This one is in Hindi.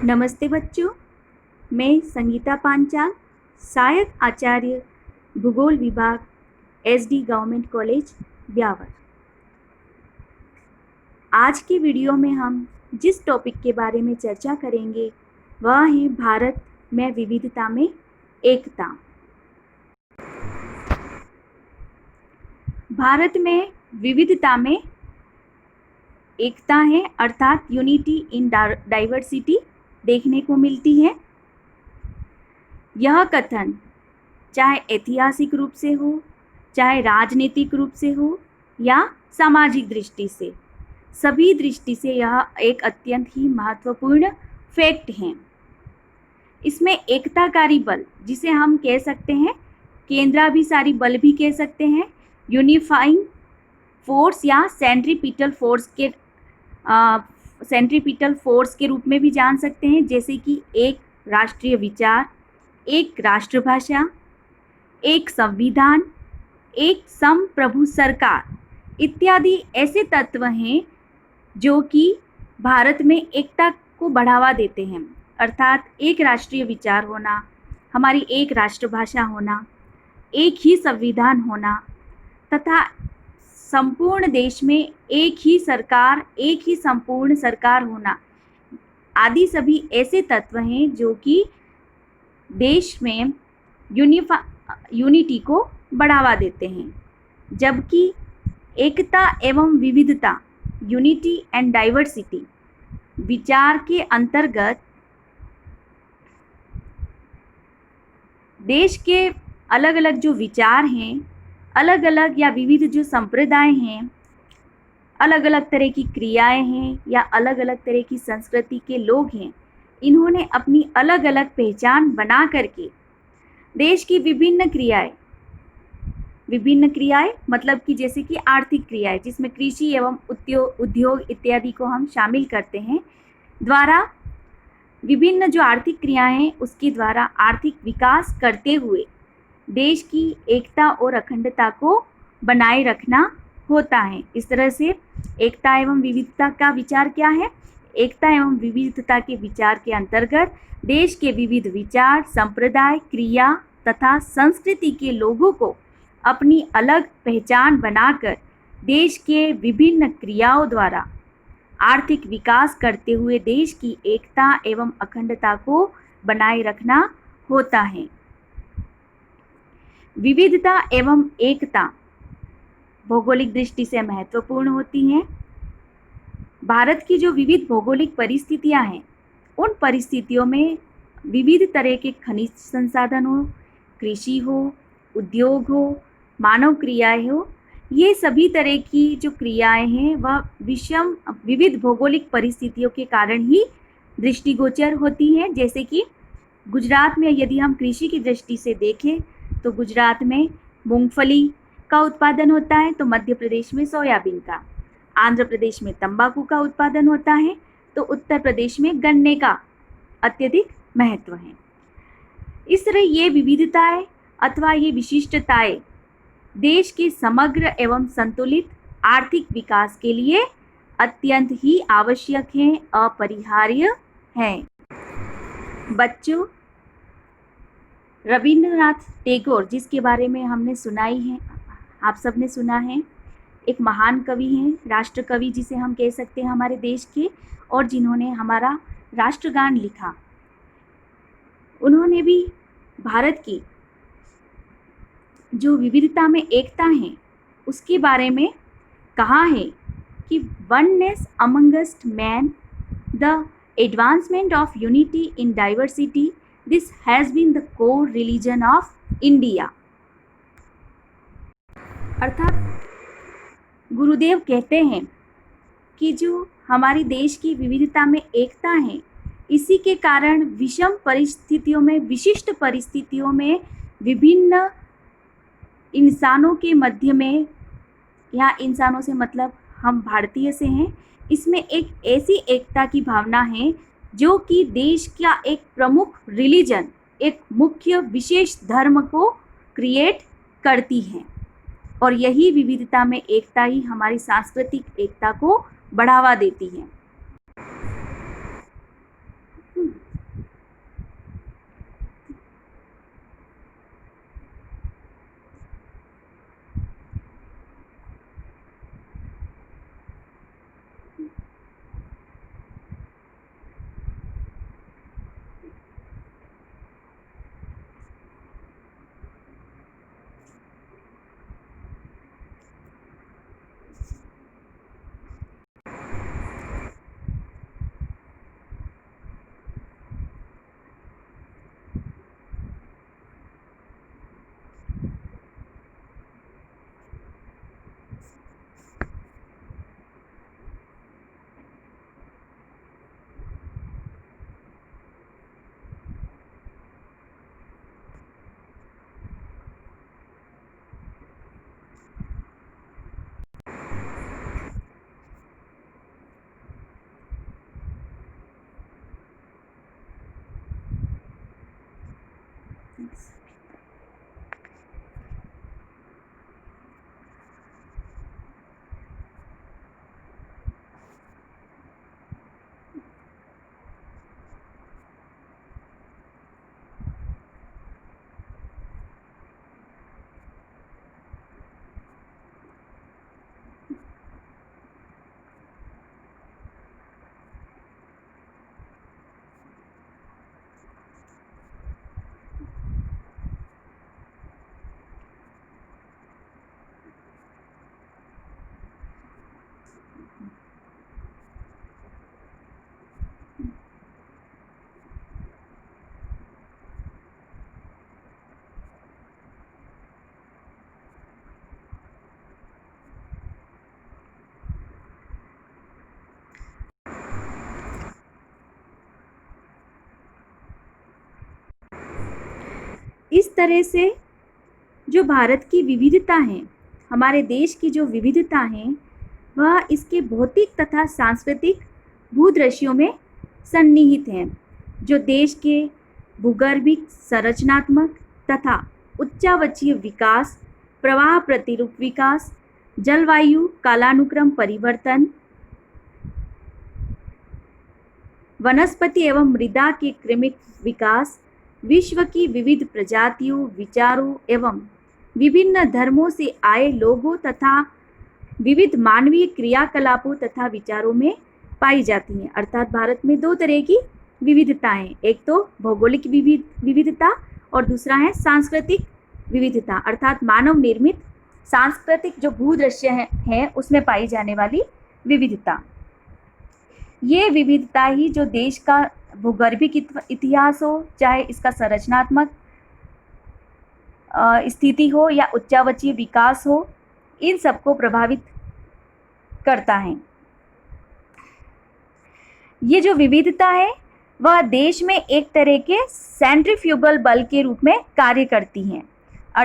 नमस्ते बच्चों, मैं संगीता पांचाल, सहायक आचार्य भूगोल विभाग एसडी गवर्नमेंट कॉलेज ब्यावर। आज की वीडियो में हम जिस टॉपिक के बारे में चर्चा करेंगे वह है भारत में विविधता में एकता। भारत में विविधता में एकता है अर्थात यूनिटी इन डाइवर्सिटी देखने को मिलती है। यह कथन चाहे ऐतिहासिक रूप से हो, चाहे राजनीतिक रूप से हो या सामाजिक दृष्टि से, सभी दृष्टि से यह एक अत्यंत ही महत्वपूर्ण फैक्ट है। इसमें एकताकारी बल, जिसे हम कह सकते हैं केंद्राभिसारी बल भी कह सकते हैं, यूनिफाइंग फोर्स या सेंट्रीपिटल फोर्स के रूप में भी जान सकते हैं, जैसे कि एक राष्ट्रीय विचार, एक राष्ट्रभाषा, एक संविधान, एक संप्रभु सरकार इत्यादि ऐसे तत्व हैं जो कि भारत में एकता को बढ़ावा देते हैं। अर्थात एक राष्ट्रीय विचार होना, हमारी एक राष्ट्रभाषा होना, एक ही संविधान होना तथा संपूर्ण देश में एक ही सरकार, एक ही संपूर्ण सरकार होना आदि सभी ऐसे तत्व हैं जो कि देश में यूनिटी को बढ़ावा देते हैं। जबकि एकता एवं विविधता, यूनिटी एंड डाइवर्सिटी विचार के अंतर्गत देश के अलग अलग जो विचार हैं, अलग अलग या विविध जो संप्रदाय हैं, अलग अलग तरह की क्रियाएं हैं या अलग अलग तरह की संस्कृति के लोग हैं, इन्होंने अपनी अलग अलग पहचान बना करके देश की विभिन्न क्रियाएं मतलब कि जैसे कि आर्थिक क्रियाएं, जिसमें कृषि एवं उद्योग इत्यादि को हम शामिल करते हैं, द्वारा विभिन्न जो आर्थिक क्रियाएं हैं उसके द्वारा आर्थिक विकास करते हुए देश की एकता और अखंडता को बनाए रखना होता है। इस तरह से एकता एवं विविधता का विचार क्या है? एकता एवं विविधता के विचार के अंतर्गत देश के विविध विचार, संप्रदाय, क्रिया तथा संस्कृति के लोगों को अपनी अलग पहचान बनाकर देश के विभिन्न क्रियाओं द्वारा आर्थिक विकास करते हुए देश की एकता एवं अखंडता को बनाए रखना होता है। विविधता एवं एकता भौगोलिक दृष्टि से महत्वपूर्ण होती हैं। भारत की जो विविध भौगोलिक परिस्थितियां हैं, उन परिस्थितियों में विविध तरह के खनिज संसाधन हो, कृषि हो, उद्योग हो, मानव क्रियाएं हो, ये सभी तरह की जो क्रियाएं हैं वह विविध भौगोलिक परिस्थितियों के कारण ही दृष्टिगोचर होती हैं। जैसे कि गुजरात में यदि हम कृषि की दृष्टि से देखें तो गुजरात में मूंगफली का उत्पादन होता है, तो मध्य प्रदेश में सोयाबीन का, आंध्र प्रदेश में तंबाकू का उत्पादन होता है, तो उत्तर प्रदेश में गन्ने का अत्यधिक महत्व है। इस तरह ये विविधताएं अथवा ये विशिष्टताएं देश के समग्र एवं संतुलित आर्थिक विकास के लिए अत्यंत ही आवश्यक हैं, अपरिहार्य हैं। बच्चों, रविंद्रनाथ टैगोर, जिसके बारे में हमने सुनाई है, आप सबने सुना है, एक महान कवि हैं, राष्ट्र कवि जिसे हम कह सकते हैं हमारे देश के, और जिन्होंने हमारा राष्ट्रगान लिखा। उन्होंने भी भारत की जो विविधता में एकता है उसके बारे में कहा है कि oneness amongst man, the advancement of unity in diversity, this has been the core religion of India. अर्थात गुरुदेव कहते हैं कि जो हमारी देश की विविधता में एकता है, इसी के कारण विषम परिस्थितियों में, विशिष्ट परिस्थितियों में विभिन्न इंसानों के मध्य में, यहाँ इंसानों से मतलब हम भारतीय से हैं, इसमें एक ऐसी एकता की भावना है जो कि देश का एक प्रमुख रिलीजन, एक मुख्य विशेष धर्म को क्रिएट करती है। और यही विविधता में एकता ही हमारी सांस्कृतिक एकता को बढ़ावा देती है। इस तरह से जो भारत की विविधता है, हमारे देश की जो विविधता है, वह इसके भौतिक तथा सांस्कृतिक भूदृश्यों में सन्निहित है, जो देश के भूगर्भिक संरचनात्मक तथा उच्चावचीय विकास, प्रवाह प्रतिरूप विकास, जलवायु कालानुक्रम परिवर्तन, वनस्पति एवं मृदा के क्रमिक विकास, विश्व की विविध प्रजातियों, विचारों एवं विभिन्न धर्मों से आए लोगों तथा विविध मानवीय क्रियाकलापों तथा विचारों में पाई जाती हैं। अर्थात भारत में दो तरह की विविधताएं, एक तो भौगोलिक विविधता और दूसरा है सांस्कृतिक विविधता, अर्थात मानव निर्मित सांस्कृतिक जो भूदृश्य है उसमें पाई जाने वाली विविधता। ये विविधता ही जो देश का भूगर्भिक इतिहास हो, चाहे इसका संरचनात्मक स्थिति हो या उच्चावचीय विकास हो, इन सबको प्रभावित करता है। ये जो विविधता है वह देश में एक तरह के सेंट्रीफ्यूगल बल के रूप में कार्य करती है।